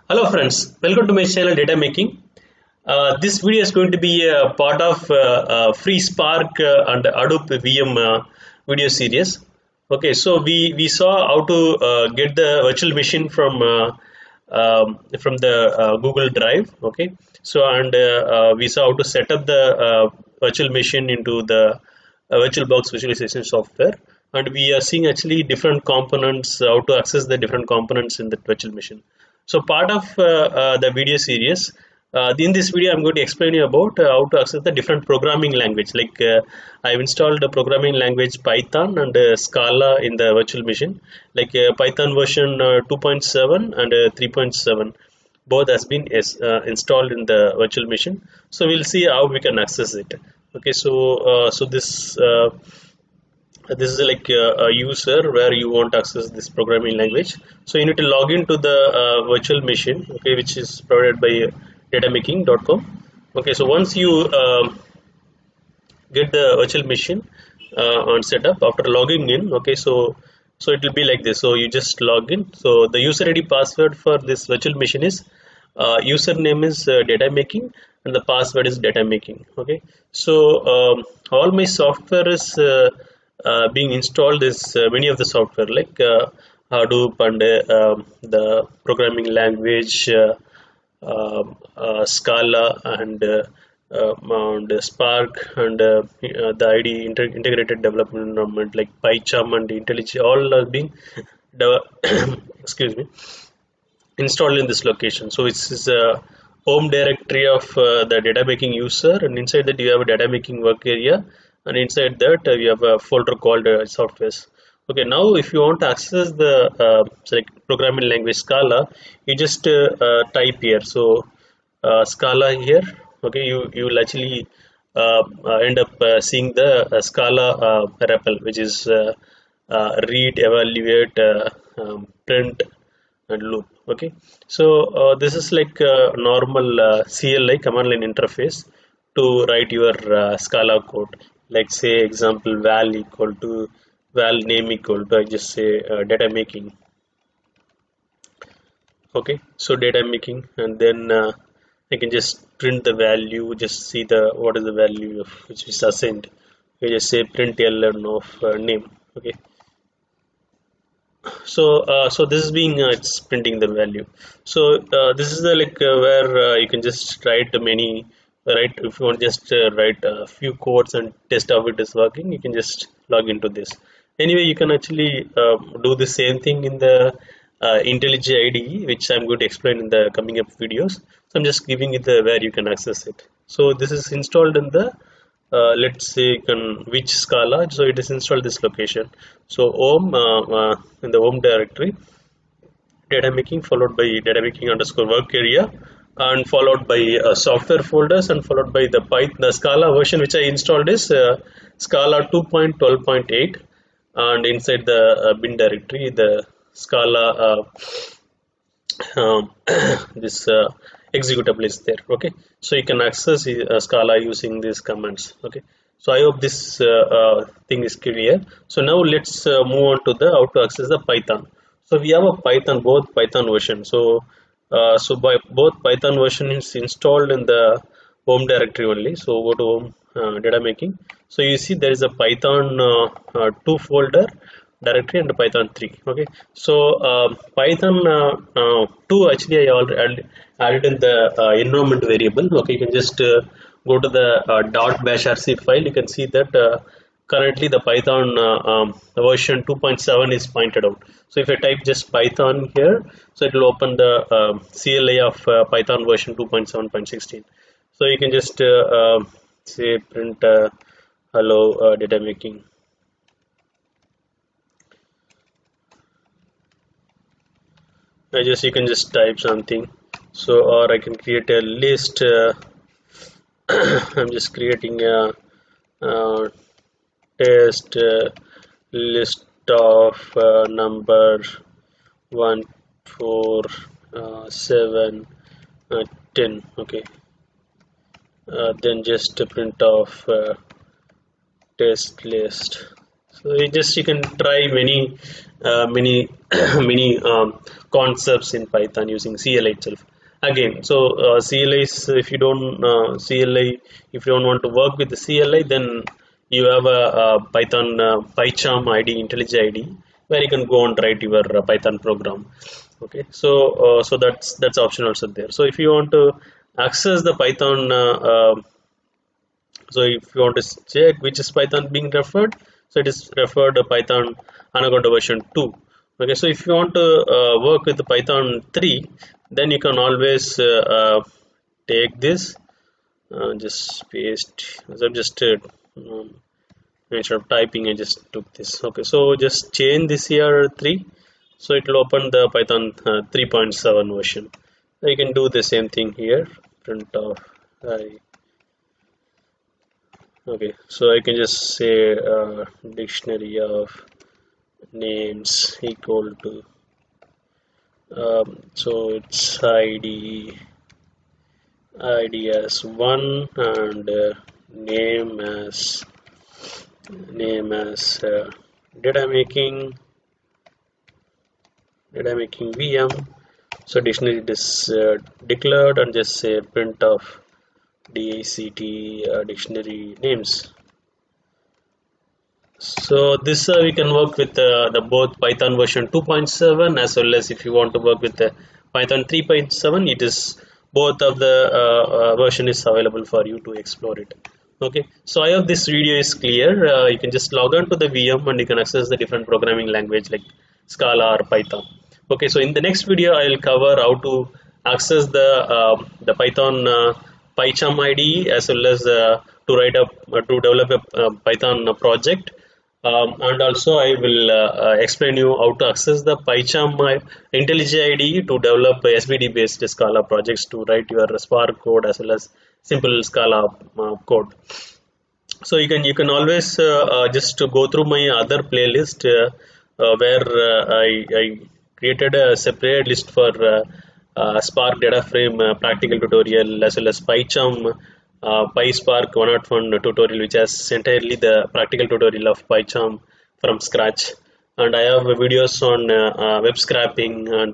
Hello friends, welcome to my channel DataMaking. This video is going to be a part of Free Spark and Hadoop VM video series. Okay, so we saw how to get the virtual machine from the Google Drive. Okay, so and we saw how to set up the virtual machine into the VirtualBox visualization software, and we are seeing actually different components, how to access the different components in the virtual machine. So part of the video series, in this video I'm going to explain you about how to access the different programming language. Like I've installed the programming language Python and Scala in the virtual machine. Like Python version 2.7 and 3.7, both has been installed in the virtual machine. So we'll see how we can access it. Okay, so this is like a user where you want to access this programming language. So you need to log into the virtual machine, okay, which is provided by datamaking.com. Okay, so once you get the virtual machine on setup, after logging in, okay, so it will be like this. So you just log in. So the user ID password for this virtual machine is username is datamaking and the password is datamaking. Okay, so all my software is being installed is many of the software like Hadoop and the programming language Scala and Spark and the ID integrated development environment like PyCharm and IntelliJ, all are being excuse me, installed in this location. So it's a home directory of the data making user, and inside that you have a data making work area, and inside that you have a folder called softwares. Okay, now if you want to access the like programming language Scala, you just type here. So Scala here. Okay, you will actually end up seeing the Scala REPL, which is read, evaluate, print, and loop. Okay, so this is like a normal CLI command line interface to write your Scala code. Like say example val equal to val name equal to, I just say data making. Okay, so data making, and then I can just print the value, just see the what is the value of which is assigned. I just say print ln of name. Okay, so this is being it's printing the value. So this is the like where you can just write many, right? If you want just write a few codes and test how it is working, you can just log into this. Anyway, you can actually do the same thing in the IntelliJ IDE, which I'm going to explain in the coming up videos. So I'm just giving it the where you can access it. So this is installed in the let's say which Scala. So it is installed this location. So home in the home directory, data making followed by data making underscore work area, and followed by software folders, and followed by the Python, the Scala version which I installed is Scala 2.12.8, and inside the bin directory the Scala this executable is there. Okay, so you can access Scala using these commands. Okay, so I hope this thing is clear. So now let's move on to the how to access the Python. So we have a Python, both Python version. So by both Python version is installed in the home directory only. So go to home data making. So you see there is a Python 2 folder directory and Python 3. Okay, so Python 2 actually I already added in the environment variable. Okay, you can just go to the .bashrc file. You can see that currently the Python version 2.7 is pointed out. So if I type just Python here, so it will open the CLI of Python version 2.7.16. So you can just say print hello data making. You can just type something. So or I can create a list. I'm just creating a test list of number 1, 4, 7, 10. Okay, then just print off test list. So you can try many many concepts in Python using CLI itself. Again, so CLI is, if you don't CLI, if you don't want to work with the CLI, then you have a Python PyCharm ID, IntelliJ ID, where you can go and write your Python program. Okay, so so that's option also there. So if you want to access the Python so if you want to check which is Python being referred, so it is referred to Python Anaconda version 2. Okay, so if you want to work with the Python 3, then you can always take this, just paste. So I'm just um, instead of typing, I just took this. Okay, so just change this here 3, so it will open the Python 3.7 version. So you can do the same thing here. Print off. Okay, so I can just say dictionary of names equal to so it's id as 1 and name as data making VM. So dictionary is declared, and just say print of DACT dictionary names. So this we can work with the both Python version 2.7, as well as if you want to work with the Python 3.7, it is both of the version is available for you to explore it. Okay, so I hope this video is clear. You can just log on to the VM and you can access the different programming language like Scala or Python. Okay, so in the next video I will cover how to access the Python PyCharm ID, as well as to develop a Python project. And also I will explain you how to access the PyCharm IntelliJ IDE to develop SVD based Scala projects to write your Spark code as well as simple Scala code. So you can always just to go through my other playlist where I created a separate list for Spark data frame practical tutorial, as well as PyCharm PySpark 101 tutorial, which has entirely the practical tutorial of PyCharm from scratch. And I have videos on web scraping and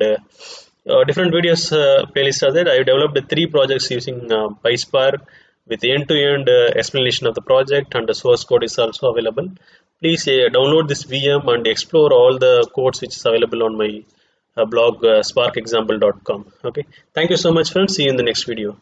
different videos playlists are there. I developed 3 projects using PySpark with end-to-end explanation of the project, and the source code is also available. Please download this VM and explore all the codes which is available on my blog sparkexample.com. Okay, thank you so much, friends. See you in the next video.